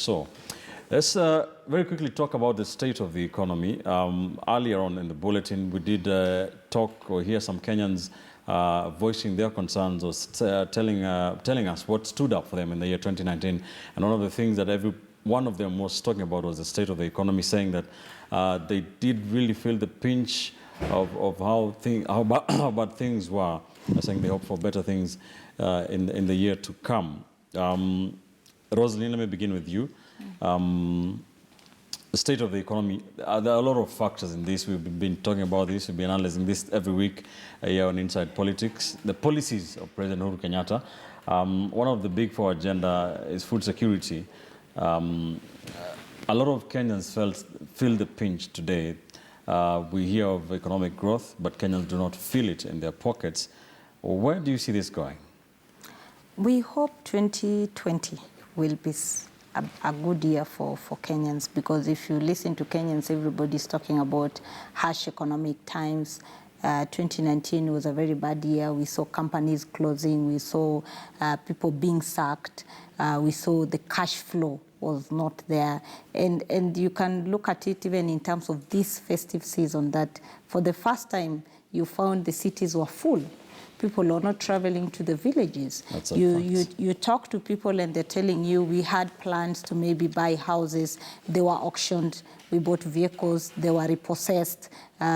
So let's very quickly talk about the state of the economy. Earlier on in the bulletin, we did talk or hear some Kenyans voicing their concerns or telling us what stood up for them in the year 2019. And one of the things that every one of them was talking about was the state of the economy, saying that they did really feel the pinch of how bad things were, saying they hope for better things in the year to come. Rosalind, let me begin with you. The state of the economy, there are a lot of factors in this. We've been talking about this, we've been analyzing this every week here on Inside Politics. The policies of President Uhuru Kenyatta. One of the big four agenda is food security. A lot of Kenyans feel the pinch today. We hear of economic growth, but Kenyans do not feel it in their pockets. Where do you see this going? We hope 2020 will be a good year for Kenyans, because if you listen to Kenyans, everybody's talking about harsh economic times. 2019 was a very bad year. We saw companies closing. We saw people being sacked. We saw the cash flow was not there. And you can look at it even in terms of this festive season, that for the first time you found the cities were full. People are not traveling to the villages. You talk to people and they're telling you, we had plans to maybe buy houses. They were auctioned. We bought vehicles. They were repossessed.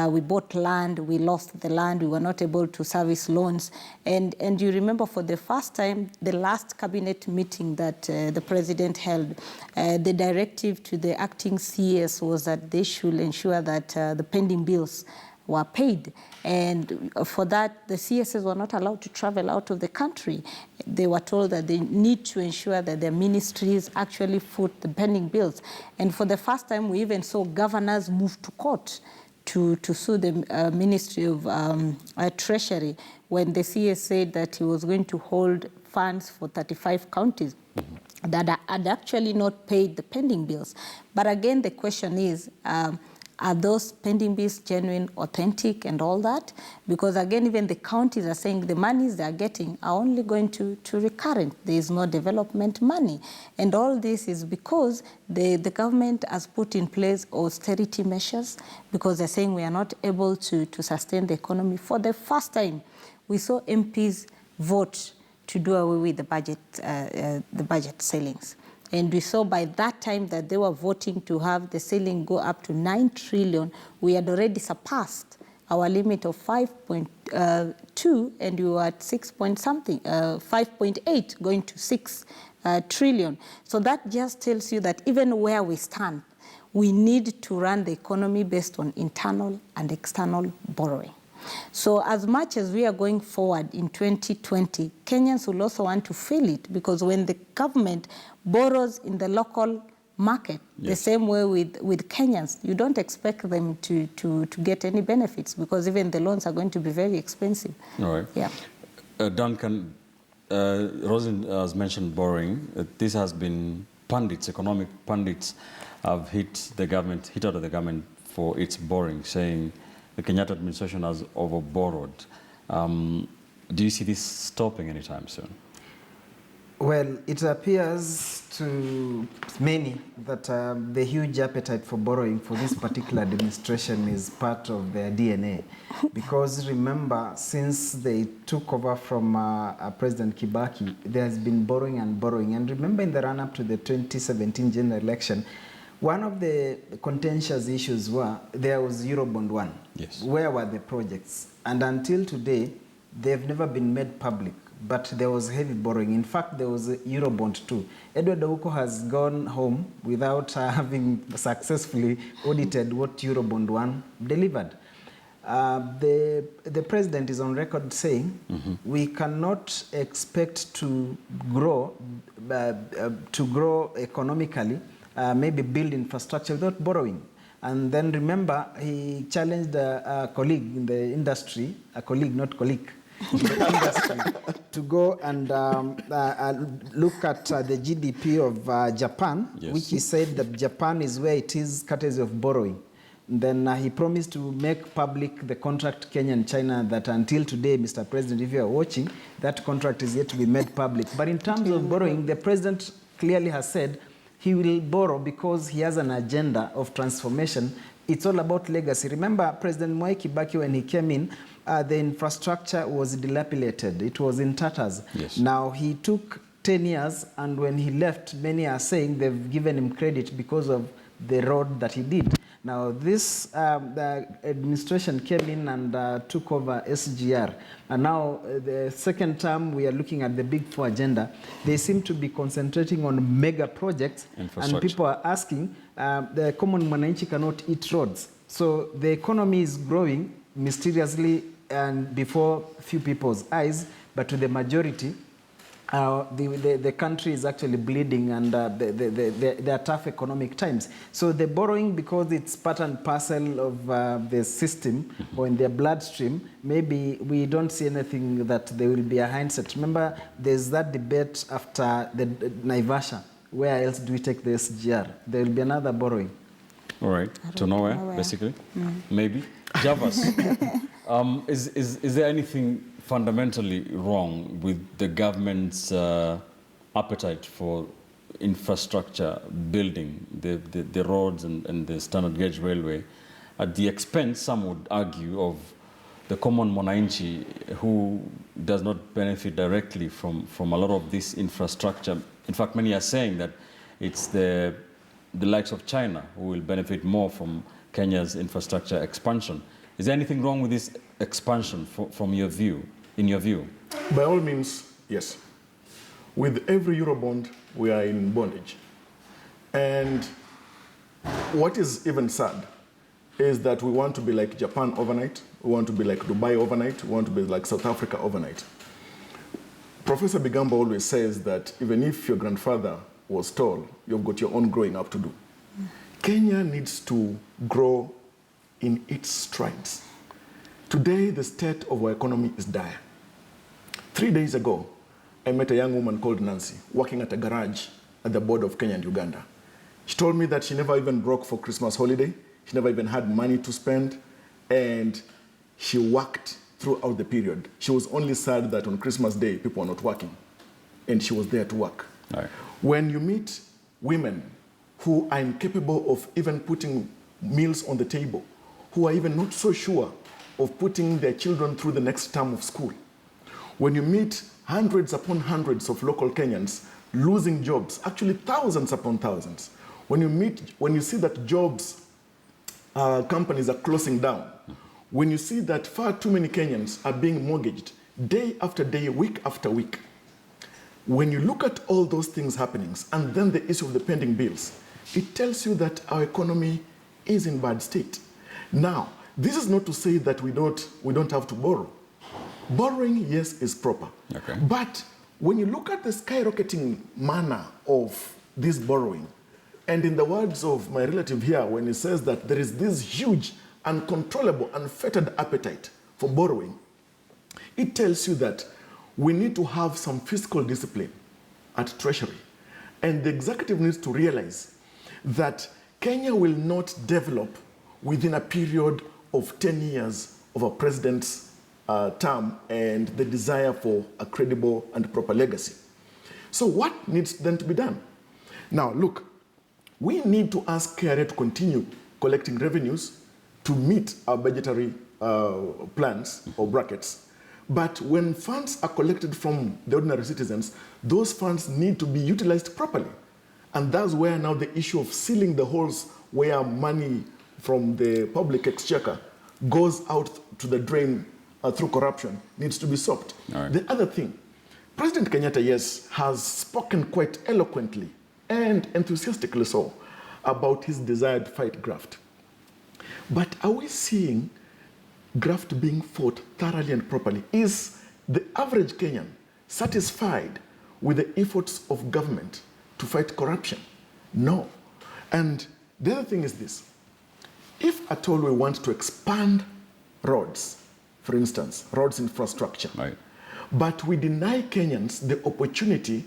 We bought land. We lost the land. We were not able to service loans. And you remember, for the first time, the last cabinet meeting that the president held, the directive to the acting CS was that they should ensure that the pending bills were paid. And for that, the CSs were not allowed to travel out of the country. They were told that they need to ensure that their ministries actually foot the pending bills. And for the first time, we even saw governors move to court to sue the Ministry of Treasury, when the CS said that he was going to hold funds for 35 counties that had actually not paid the pending bills. But again, the question is, are those pending bills genuine, authentic, and all that? Because again, even the counties are saying the monies they are getting are only going to recurrent. There is no development money. And all this is because the government has put in place austerity measures, because they're saying we are not able to sustain the economy. For the first time, we saw MPs vote to do away with the budget ceilings. And we saw by that time that they were voting to have the ceiling go up to 9 trillion. We had already surpassed our limit of 5.2, and we were at 6 point something, 5.8, going to 6 trillion. So that just tells you that even where we stand, we need to run the economy based on internal and external borrowing. So as much as we are going forward in 2020, Kenyans will also want to feel it, because when the government borrows in the local market, the same way with Kenyans, you don't expect them to get any benefits, because even the loans are going to be very expensive. All right. Yeah. Duncan, Rosalind has mentioned borrowing. This has been pundits, economic pundits, have hit out of the government for its borrowing, saying the Kenyatta administration has overborrowed. Do you see this stopping anytime soon? Well, it appears to many that the huge appetite for borrowing for this particular administration is part of their DNA. Because remember, since they took over from President Kibaki, there has been borrowing and borrowing. And remember, in the run-up to the 2017 general election, one of the contentious issues were, there was Eurobond 1. Yes. Where were the projects? And until today, they've never been made public, but there was heavy borrowing. In fact, there was a Eurobond 2. Edward Ouko has gone home without having successfully audited what Eurobond 1 delivered. The president is on record saying we cannot expect to grow economically, maybe build infrastructure without borrowing. And then remember, he challenged a colleague in the industry, a colleague, not colleague, in the industry, to go and look at the GDP of Japan, which he said that Japan is where it is courtesy of borrowing. And then he promised to make public the contract Kenya and China that until today, Mr. President, if you are watching, that contract is yet to be made public. But in terms of borrowing, the president clearly has said he will borrow because he has an agenda of transformation. It's all about legacy. Remember, President Mwai Kibaki, when he came in, the infrastructure was dilapidated. It was in tatters. Yes. Now, he took 10 years, and when he left, many are saying they've given him credit because of the road that he did. Now, this the administration came in and took over SGR. And now, the second term, we are looking at the Big Four agenda. They seem to be concentrating on mega projects. And people are asking, the common mwananchi cannot eat roads. So the economy is growing mysteriously and before few people's eyes, but to the majority, the country is actually bleeding, and there are tough economic times. So the borrowing, because it's part and parcel of the system or in their bloodstream, maybe we don't see anything that there will be a hindsight. Remember, there's that debate after the Naivasha. Where else do we take the SGR? There will be another borrowing. All right, to nowhere, basically. Maybe. Javas, is there anything fundamentally wrong with the government's appetite for infrastructure building, the roads and the standard gauge railway, at the expense, some would argue, of the common mwananchi who does not benefit directly from a lot of this infrastructure? In fact, many are saying that it's the likes of China who will benefit more from Kenya's infrastructure expansion. Is there anything wrong with this expansion from your view, in your view? By all means, yes. With every Eurobond, we are in bondage. And what is even sad is that we want to be like Japan overnight, we want to be like Dubai overnight, we want to be like South Africa overnight. Professor Bigamba always says that even if your grandfather was tall, you've got your own growing up to do. Kenya needs to grow in its strides. Today, the state of our economy is dire. 3 days ago, I met a young woman called Nancy, working at a garage at the border of Kenya and Uganda. She told me that she never even broke for Christmas holiday. She never even had money to spend, and she worked throughout the period. She was only sad that on Christmas Day, people were not working, and she was there to work. Right. When you meet women who are incapable of even putting meals on the table, who are even not so sure of putting their children through the next term of school, when you meet hundreds upon hundreds of local Kenyans losing jobs, actually thousands upon thousands, when you see that jobs, companies are closing down, when you see that far too many Kenyans are being mortgaged day after day, week after week, when you look at all those things happening, and then the issue of the pending bills, it tells you that our economy is in bad state. Now, this is not to say that we don't have to borrow. Borrowing, yes, is proper. Okay. But when you look at the skyrocketing manner of this borrowing, and in the words of my relative here, when he says that there is this huge, uncontrollable, unfettered appetite for borrowing, it tells you that we need to have some fiscal discipline at Treasury. And the executive needs to realize that Kenya will not develop within a period of 10 years of a president's term and the desire for a credible and proper legacy. So what needs then to be done? Now, look, we need to ask KRA to continue collecting revenues to meet our budgetary plans or brackets. But when funds are collected from the ordinary citizens, those funds need to be utilized properly. And that's where now the issue of sealing the holes where money from the public exchequer goes out to the drain through corruption needs to be stopped. Right. The other thing, President Kenyatta, yes, has spoken quite eloquently and enthusiastically so about his desire to fight graft. But are we seeing graft being fought thoroughly and properly? Is the average Kenyan satisfied with the efforts of government to fight corruption? No. And the other thing is this. If at all we want to expand roads, for instance, roads infrastructure, Right. but we deny Kenyans the opportunity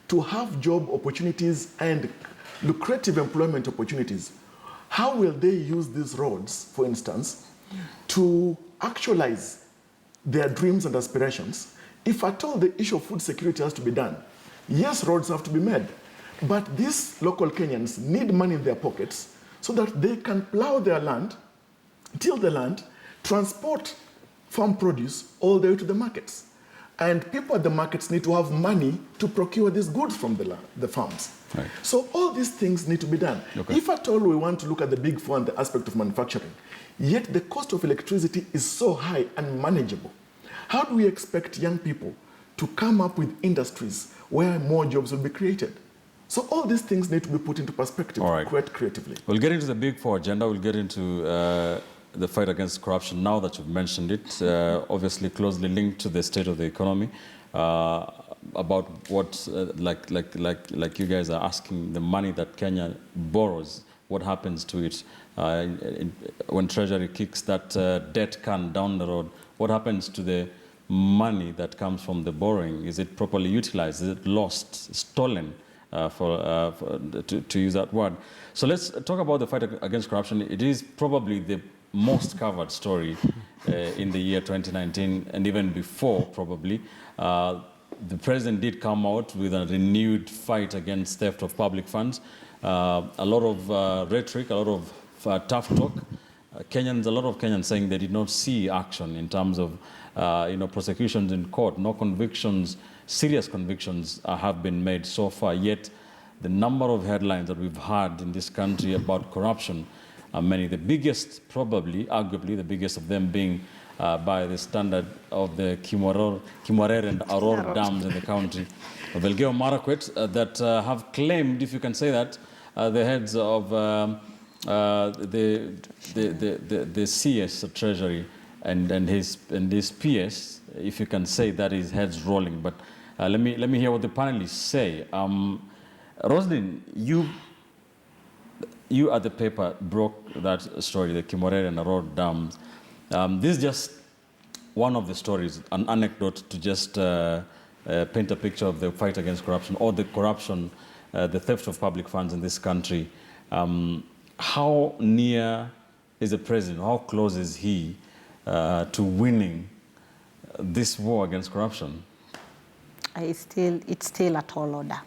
to have job opportunities and lucrative employment opportunities, how will they use these roads, for instance, to actualize their dreams and aspirations? If at all the issue of food security has to be done, yes, roads have to be made, But these local Kenyans need money in their pockets so that they can plow their land, till the land, transport farm produce all the way to the markets. And people at the markets need to have money to procure these goods from the farms. Right. So all these things need to be done. Okay. If at all we want to look at the big four and the aspect of manufacturing, yet the cost of electricity is so high and manageable, how do we expect young people to come up with industries where more jobs will be created? So all these things need to be put into perspective, All right. quite creatively. We'll get into the big four agenda. We'll get into the fight against corruption now that you've mentioned it, obviously closely linked to the state of the economy, about what, like you guys are asking, the money that Kenya borrows, what happens to it when Treasury kicks that debt can down the road? What happens to the money that comes from the borrowing? Is it properly utilized? Is it lost, stolen? To use that word. So let's talk about the fight against corruption. It is probably the most covered story in the year 2019 and even before, probably. The president did come out with a renewed fight against theft of public funds. A lot of rhetoric, a lot of tough talk. A lot of Kenyans saying they did not see action in terms of prosecutions in court, no convictions. Serious convictions have been made so far, yet the number of headlines that we've had in this country about corruption are many. The biggest, probably, arguably, the biggest of them being by the standard of the Kimwarer and Aror dams in the county of Elgeyo Marakwet that have claimed, if you can say that, the heads of the CS of Treasury and his PS, if you can say that, his head's rolling. But let me hear what the panelists say. Roslyn, you at the paper broke that story, the Kimwarer and Aror dams. This is just one of the stories, an anecdote to just paint a picture of the fight against corruption or the corruption, the theft of public funds in this country. How near is the president, how close is he to winning this war against corruption? It's still a tall order.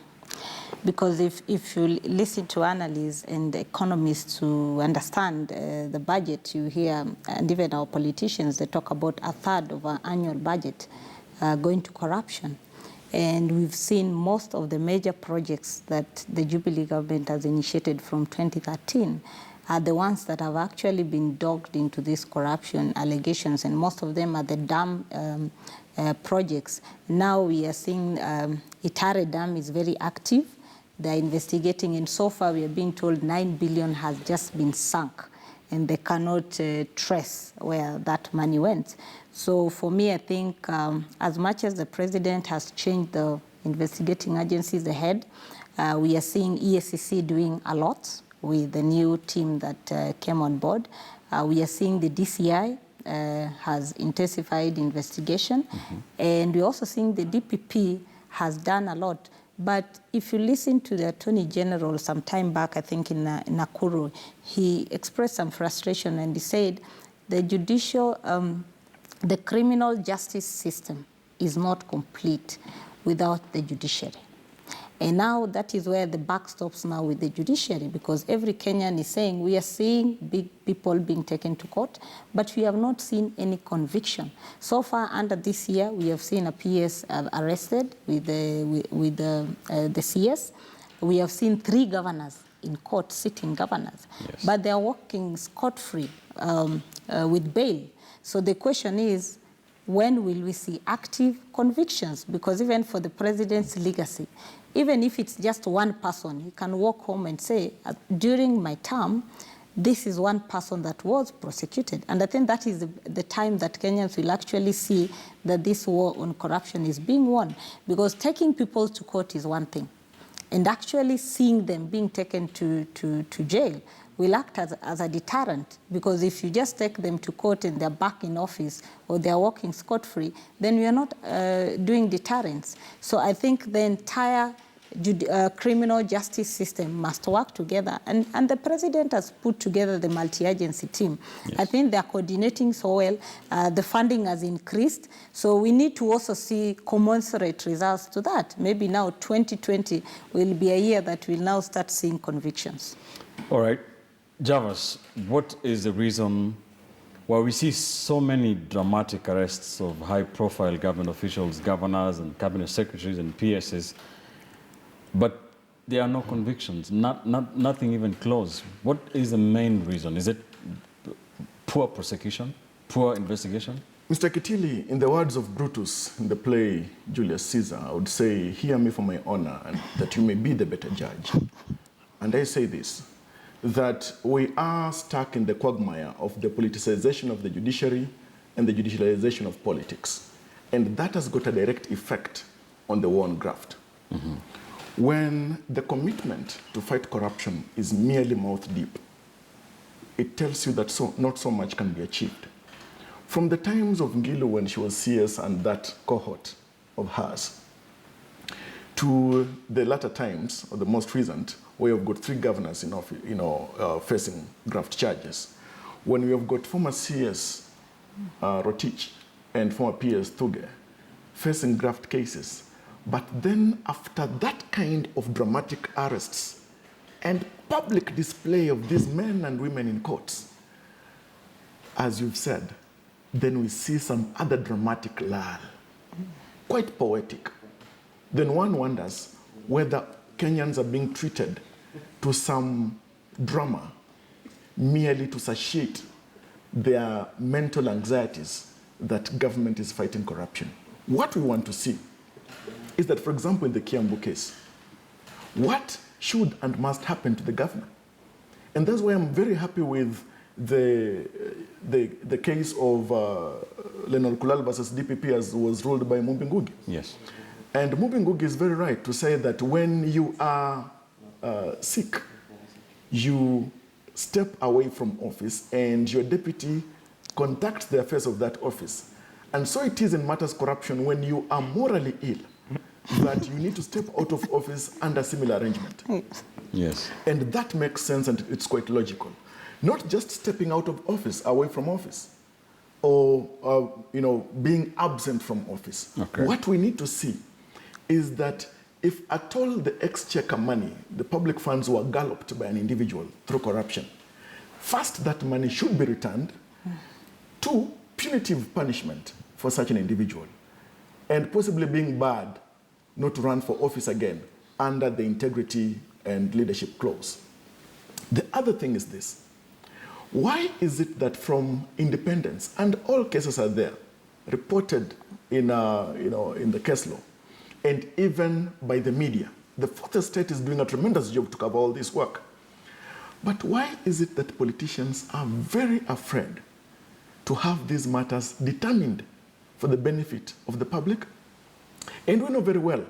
Because if you listen to analysts and economists to understand the budget, you hear, and even our politicians, they talk about a third of our annual budget going to corruption. And we've seen most of the major projects that the Jubilee government has initiated from 2013 are the ones that have actually been dogged into these corruption allegations, and most of them are the dam projects. Now we are seeing Itare Dam is very active. They're investigating, and so far we are being told 9 billion has just been sunk, and they cannot trace where that money went. So for me, I think as much as the president has changed the investigating agencies ahead, we are seeing EACC doing a lot with the new team that came on board. We are seeing the DCI has intensified investigation, and we're also seeing the DPP has done a lot. But if you listen to the Attorney General some time back, I think in Nakuru, he expressed some frustration, and he said the the criminal justice system is not complete without the judiciary. And now that is where the buck stops now with the judiciary, because every Kenyan is saying we are seeing big people being taken to court, but we have not seen any conviction. So far under this year, we have seen a PS arrested with the CS. We have seen 3 governors in court, sitting governors, yes, but they are walking scot-free with bail. So the question is, when will we see active convictions? Because even for the president's legacy, even if it's just one person, he can walk home and say, during my term, this is one person that was prosecuted. And I think that is the time that Kenyans will actually see that this war on corruption is being won. Because taking people to court is one thing, and actually seeing them being taken to jail will act as a deterrent, because if you just take them to court and they're back in office or they're walking scot-free, then we are not doing deterrence. So I think the entire criminal justice system must work together. And the president has put together the multi-agency team. Yes. I think they're coordinating so well. The funding has increased. So we need to also see commensurate results to that. Maybe now 2020 will be a year that we'll now start seeing convictions. All right. Javas, what is the reason why we see so many dramatic arrests of high-profile government officials, governors and cabinet secretaries and PSs, but there are no convictions, nothing even close? What is the main reason? Is it poor prosecution, poor investigation? Mr. Kitili, in the words of Brutus in the play Julius Caesar, I would say, hear me for my honor, and that you may be the better judge. And I say this, that we are stuck in the quagmire of the politicization of the judiciary and the judicialization of politics. And that has got a direct effect on the war on graft. Mm-hmm. When the commitment to fight corruption is merely mouth deep, it tells you that not so much can be achieved. From the times of Ngilu when she was CS and that cohort of hers, to the latter times, or the most recent, where you've got 3 governors in office, facing graft charges. When we have got former CS Rotich and former PS Thuge facing graft cases. But then after that kind of dramatic arrests and public display of these men and women in courts, as you've said, then we see some other dramatic lull, quite poetic. Then one wonders whether Kenyans are being treated to some drama merely to satiate their mental anxieties that government is fighting corruption. What we want to see is that, for example, in the Kiambu case, what should and must happen to the governor? And that's why I'm very happy with the case of Leonard Kulal versus DPP as was ruled by Mumbi Ngugi. Yes. And Mumbi Ngugi is very right to say that when you are sick, you step away from office and your deputy conducts the affairs of that office. And so it is in matters of corruption when you are morally ill that you need to step out of office under similar arrangement. Yes. And that makes sense and it's quite logical. Not just stepping out of office, away from office, or being absent from office. Okay. What we need to see is that if at all the exchequer money, the public funds were galloped by an individual through corruption, first, that money should be returned. 2, punitive punishment for such an individual, and possibly being barred not to run for office again under the integrity and leadership clause. The other thing is this. Why is it that from independence, and all cases are there, reported in the case law, and even by the media, the fourth estate is doing a tremendous job to cover all this work. But why is it that politicians are very afraid to have these matters determined for the benefit of the public? And we know very well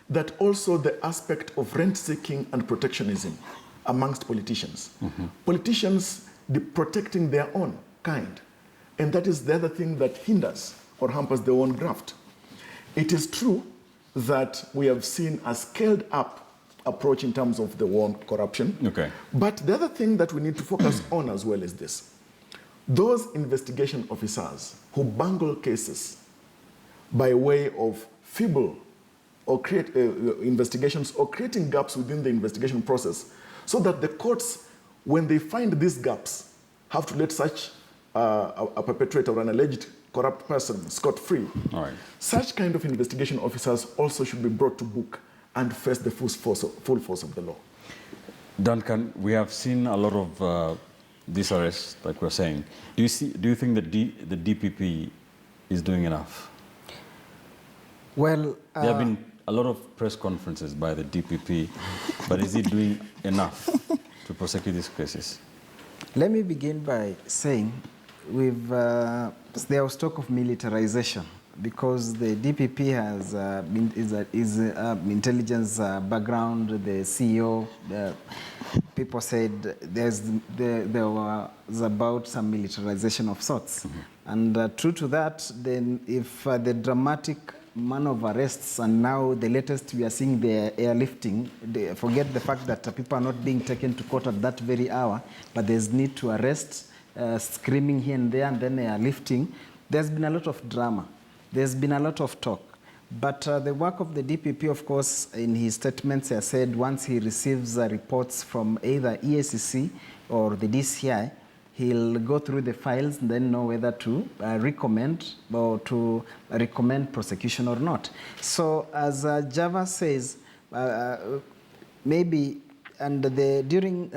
that also the aspect of rent-seeking and protectionism amongst politicians. Mm-hmm. Politicians protecting their own kind. And that is the other thing that hinders or hampers their own graft. It is true that we have seen a scaled-up approach in terms of the war on corruption. Okay. But the other thing that we need to focus on as well is this. Those investigation officers who bungle cases by way of feeble or create investigations or creating gaps within the investigation process so that the courts, when they find these gaps, have to let such a perpetrator or an alleged corrupt person scot-free. All right. Such kind of investigation officers also should be brought to book and face the full force of the law. Duncan, we have seen a lot of these arrests, like we're saying. Do you think that the DPP is doing enough? Well, there have been a lot of press conferences by the DPP, but is it doing enough to prosecute these cases? Let me begin by saying there was talk of militarization because the DPP has intelligence background. The CEO, people said there was about some militarization of sorts. Mm-hmm. And true to that, then if the dramatic man of arrests, and now the latest we are seeing the airlifting. Forget the fact that people are not being taken to court at that very hour, but there's need to arrest, screaming here and there, and then airlifting. There's been a lot of drama. There's been a lot of talk. But the work of the DPP, of course, in his statements, he has said once he receives reports from either EACC or the DCI, he'll go through the files and then know whether to recommend or to recommend prosecution or not. So as Java says, maybe during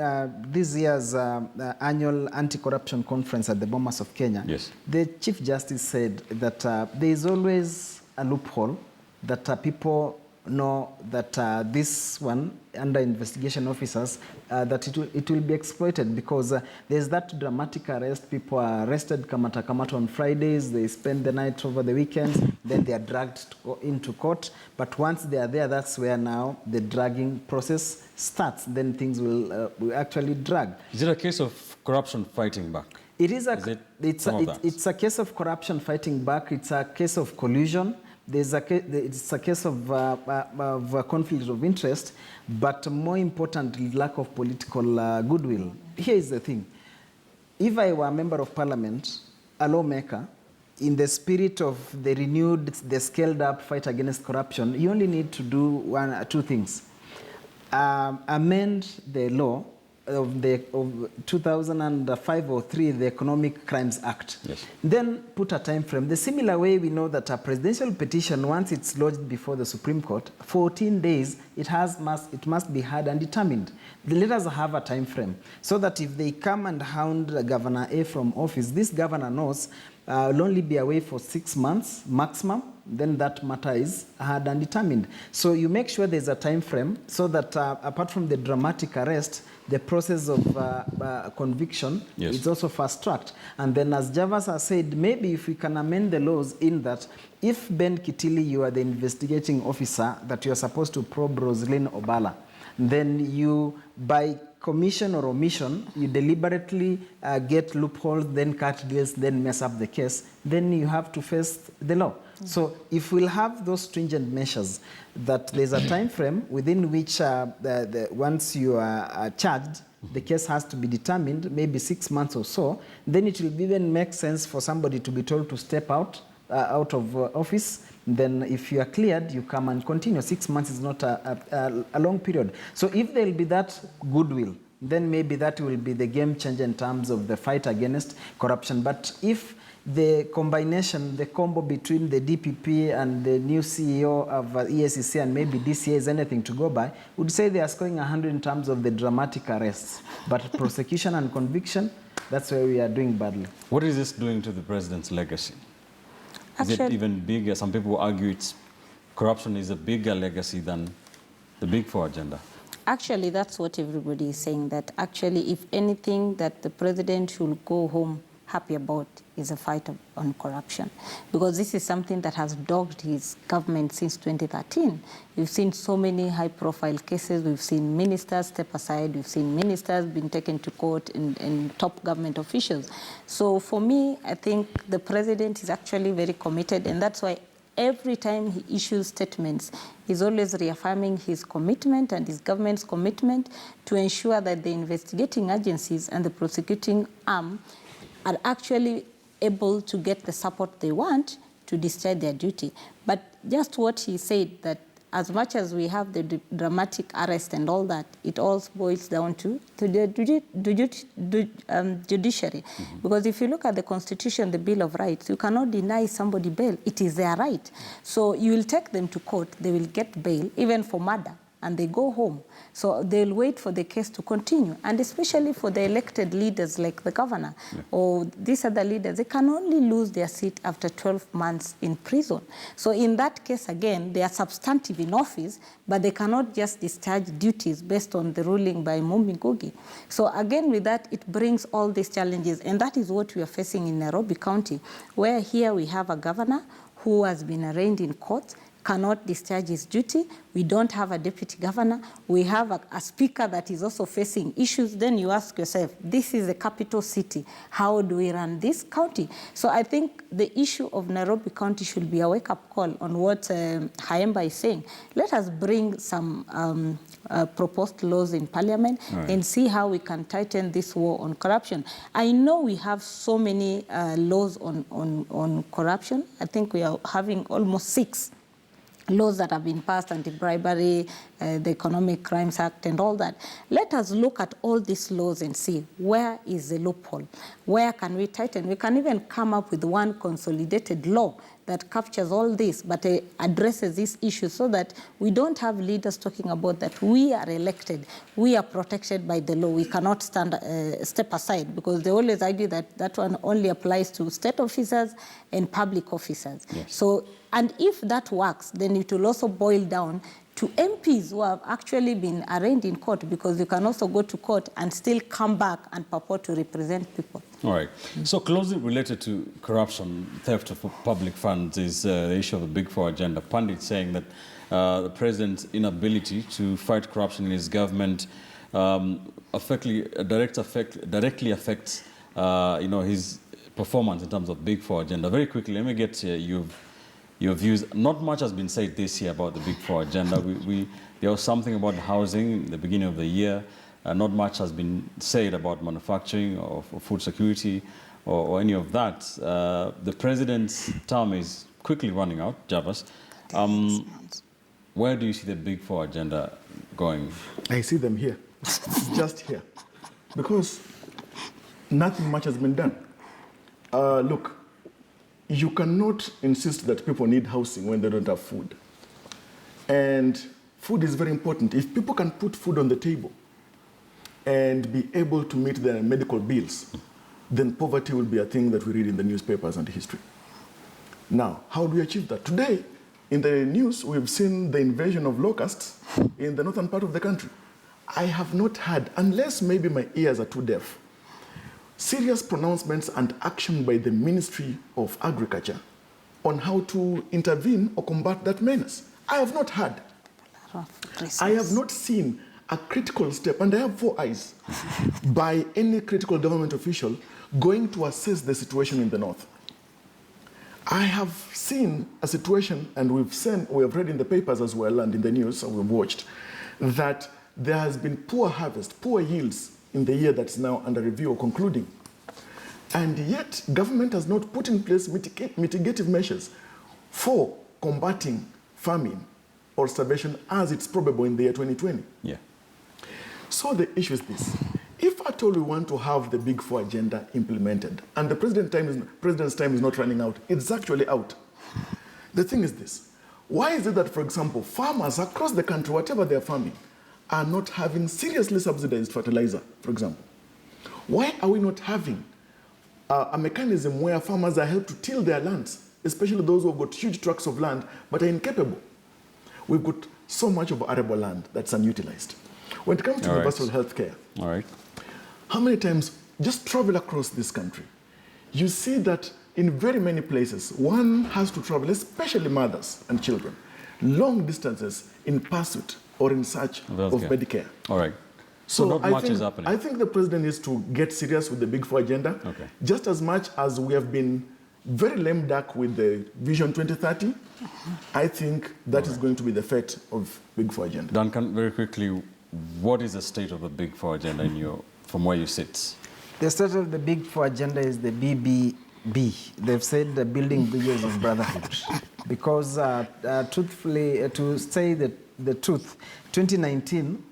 this year's annual anti-corruption conference at the Bomas of Kenya, yes, the Chief Justice said that there is always a loophole that people know that this one, under investigation officers, that it will be exploited because there's that dramatic arrest. People are arrested kamata on Fridays, they spend the night over the weekends, then they are dragged into court. But once they are there, that's where now the dragging process starts. Then things will actually drag. Is it a case of corruption fighting back? It is it's a case of corruption fighting back. It's a case of collusion. It's a case of conflict of interest, but more importantly, lack of political goodwill. Here is the thing. If I were a member of parliament, a lawmaker, in the spirit of the renewed, the scaled up fight against corruption, you only need to do two things. Amend the law of 2005 or 3, the Economic Crimes Act. Yes. Then put a time frame. The similar way we know that a presidential petition, once it's lodged before the Supreme Court, 14 days, it must be heard and determined. Let us have a time frame so that if they come and hound Governor A from office, this governor knows will only be away for 6 months maximum. Then that matter is heard and determined. So you make sure there's a time frame so that apart from the dramatic arrest, the process of conviction is also fast-tracked. And then as Javas has said, maybe if we can amend the laws in that if Ben Kitili, you are the investigating officer that you are supposed to probe Roslyn Obala, then you, by commission or omission, you deliberately get loopholes, then cut deals, then mess up the case, then you have to face the law. So if we'll have those stringent measures, that there's a time frame within which once you are charged, the case has to be determined, maybe 6 months or so, then it will even make sense for somebody to be told to step out of office. Then if you are cleared, you come and continue. 6 months is not a long period. So if there will be that goodwill, then maybe that will be the game changer in terms of the fight against corruption. But if the combination, the combo between the DPP and the new CEO of EACC and maybe DCA is anything to go by, would say they are scoring 100 in terms of the dramatic arrests. But prosecution and conviction, that's where we are doing badly. What is this doing to the president's legacy? Is it even bigger? Some people argue corruption is a bigger legacy than the Big Four agenda. Actually, that's what everybody is saying, that actually, if anything, that the president should go home happy about is a fight on corruption, because this is something that has dogged his government since 2013. We've seen so many high-profile cases. We've seen ministers step aside. We've seen ministers being taken to court and top government officials. So for me, I think the president is actually very committed, and that's why every time he issues statements, he's always reaffirming his commitment and his government's commitment to ensure that the investigating agencies and the prosecuting arm are actually able to get the support they want to discharge their duty. But just what he said, that as much as we have the dramatic arrest and all that, it all boils down to the judiciary. Mm-hmm. Because if you look at the Constitution, the Bill of Rights, you cannot deny somebody bail. It is their right. So you will take them to court, they will get bail, even for murder, and they go home. So they'll wait for the case to continue. And especially for the elected leaders like the governor or these other leaders, they can only lose their seat after 12 months in prison. So in that case, again, they are substantive in office, but they cannot just discharge duties based on the ruling by Mumbi Ngugi. So again, with that, it brings all these challenges. And that is what we are facing in Nairobi County, where here we have a governor who has been arraigned in court, cannot discharge his duty. We don't have a deputy governor. We have a speaker that is also facing issues. Then you ask yourself, this is the capital city. How do we run this county? So I think the issue of Nairobi County should be a wake-up call on what Haemba is saying. Let us bring some proposed laws in Parliament and see how we can tighten this war on corruption. I know we have so many laws on corruption. I think we are having almost 6 laws that have been passed, anti-bribery, the Economic Crimes Act and all that. Let us look at all these laws and see where is the loophole, where can we tighten. We can even come up with one consolidated law that captures all this, but addresses these issues so that we don't have leaders talking about that we are elected, we are protected by the law, we cannot step aside, because they always argue that that one only applies to state officers and public officers. Yes. So, and if that works, then it will also boil down to MPs who have actually been arraigned in court, because you can also go to court and still come back and purport to represent people. All right. So closely related to corruption, theft of public funds is the issue of the Big Four agenda. Pandit saying that the president's inability to fight corruption in his government directly affects his performance in terms of Big Four agenda. Very quickly, let me get your views. Not much has been said this year about the Big Four agenda. There was something about housing in the beginning of the year. Not much has been said about manufacturing or food security or any of that. The president's term is quickly running out, Javas. Where do you see the Big Four agenda going? I see them here, just here, because nothing much has been done. Look, you cannot insist that people need housing when they don't have food. And food is very important. If people can put food on the table and be able to meet their medical bills, then poverty will be a thing that we read in the newspapers and history. Now, how do we achieve that? Today, in the news, we've seen the invasion of locusts in the northern part of the country. I have not heard, unless maybe my ears are too deaf, serious pronouncements and action by the Ministry of Agriculture on how to intervene or combat that menace. I have not heard. I have not seen a critical step, and I have 4 eyes, by any critical government official going to assess the situation in the north. I have seen a situation, and we have read in the papers as well and in the news, and we've watched, that there has been poor harvest, poor yields in the year that's now under review or concluding. And yet, government has not put in place mitigative measures for combating famine or starvation as it's probable in the year 2020. Yeah. So the issue is this. If at all we want to have the Big Four agenda implemented, and the president's time is not running out, it's actually out. The thing is this. Why is it that, for example, farmers across the country, whatever they're farming, are not having seriously subsidized fertilizer, for example? Why are we not having a mechanism where farmers are helped to till their lands, especially those who have got huge tracts of land but are incapable? We've got so much of arable land that's unutilized. When it comes to universal health care, how many times, just travel across this country, you see that in very many places, one has to travel, especially mothers and children, long distances in pursuit or in search of Medicare. All right. So not much is happening. I think the president needs to get serious with the Big Four agenda, just as much as we have been very lame duck with the Vision 2030. I think that is going to be the fate of Big Four agenda. Duncan, very quickly, what is the state of the Big Four agenda from where you sit? The state of the Big Four agenda is the BBB. They've said the building bridges of brotherhood. Because truthfully, to say the truth, 2019,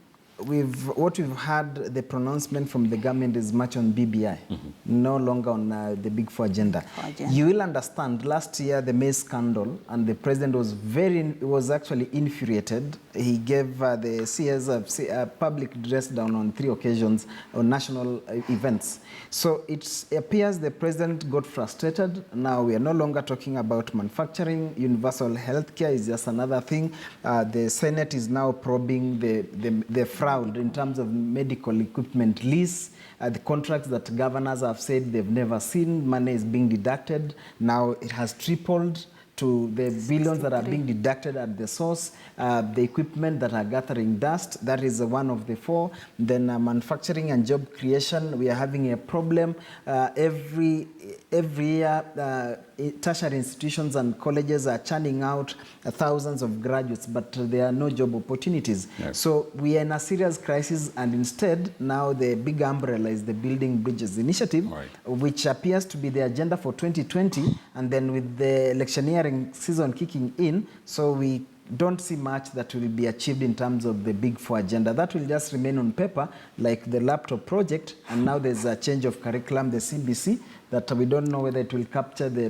what we've had, the pronouncement from the government is much on BBI, no longer on the Big Four agenda. You will understand, last year, the maize scandal, and the president was actually infuriated. He gave the CS a public dress down on 3 occasions on national events. So it appears the president got frustrated. Now we are no longer talking about manufacturing. Universal health care is just another thing. The Senate is now probing the fraud in terms of medical equipment lease. The contracts that governors have said they've never seen, money is being deducted. Now it has tripled to the billions that are being deducted at the source, the equipment that are gathering dust, that is one of the 4. Then manufacturing and job creation, we are having a problem. Every year, tertiary institutions and colleges are churning out thousands of graduates, but there are no job opportunities. Yes. So we are in a serious crisis, and instead, now the big umbrella is the Building Bridges Initiative, Right. which appears to be the agenda for 2020, and then with the electioneering season kicking in, so we don't see much that will be achieved in terms of the Big 4 agenda. That will just remain on paper, like the laptop project, and now there's a change of curriculum, the CBC, that we don't know whether it will capture the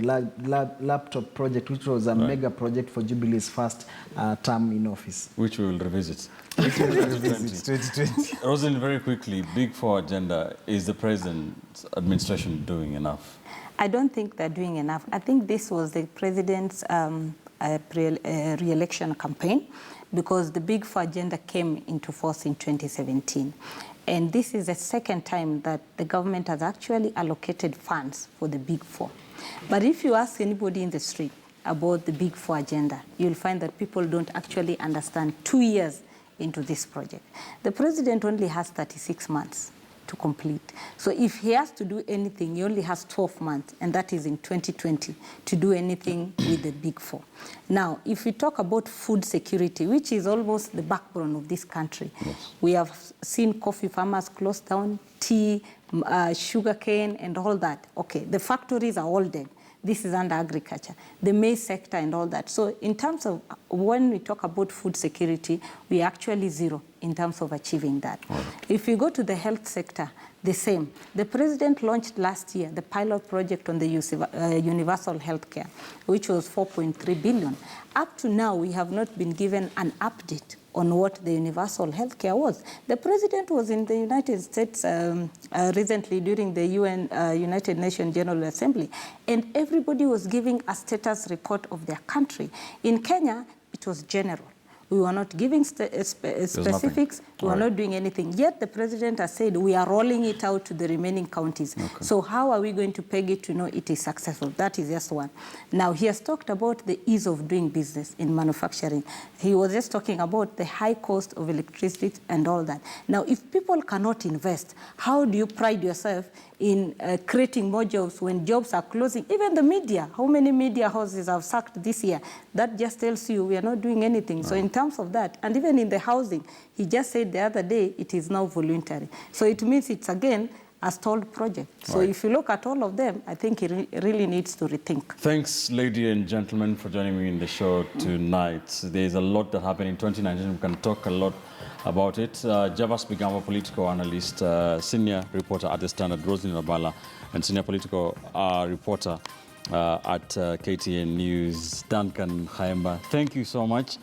laptop project, which was a mega project for Jubilee's first term in office. Which we will revisit. 2020. Rosalind, very quickly, Big 4 agenda, is the president's administration doing enough? I don't think they're doing enough. I think this was the president's re-election campaign, because the Big 4 agenda came into force in 2017. And this is the second time that the government has actually allocated funds for the Big 4. But if you ask anybody in the street about the Big 4 agenda, you'll find that people don't actually understand 2 years into this project. The president only has 36 months to complete. So if he has to do anything, he only has 12 months, and that is in 2020, to do anything with the Big 4. Now, if we talk about food security, which is almost the backbone of this country, we have seen coffee farmers close down, tea, sugarcane, and all that. Okay, the factories are all dead. This is under agriculture, the maize sector and all that. So in terms of when we talk about food security, we are actually zero in terms of achieving that. Right. If we go to the health sector, the same. The president launched last year the pilot project on the universal health care, which was 4.3 billion. Up to now, we have not been given an update on what the universal health care was. The president was in the United States recently during the United Nations General Assembly, and everybody was giving a status report of their country. In Kenya, it was general. We were not giving specifics. We were not doing anything. Yet the president has said we are rolling it out to the remaining counties. Okay. So how are we going to peg it to know it is successful? That is just one. Now, he has talked about the ease of doing business in manufacturing. He was just talking about the high cost of electricity and all that. Now, if people cannot invest, how do you pride yourself in creating more jobs when jobs are closing? Even the media, how many media houses have sacked this year? That just tells you we are not doing anything. Right. So in terms of that, and even in the housing, he just said the other day it is now voluntary. So it means it's again a stalled project. So if you look at all of them, I think he really needs to rethink. Thanks, ladies and gentlemen, for joining me in the show tonight. There's a lot that happened in 2019. We can talk a lot about it. Javas Bigamba, political analyst, senior reporter at the Standard, Rosalind Abala, and senior political reporter at KTN News, Duncan Khaemba. Thank you so much.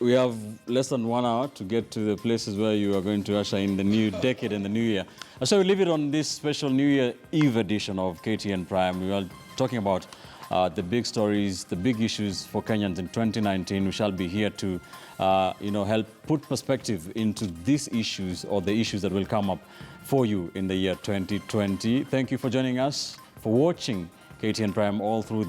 We have less than 1 hour to get to the places where you are going to usher in the new decade and the new year. So we leave it on this special New Year Eve edition of KTN Prime. We are talking about the big stories, the big issues for Kenyans in 2019. We shall be here to help put perspective into these issues, or the issues that will come up for you in the year 2020. Thank you for joining us, for watching KTN Prime all through this.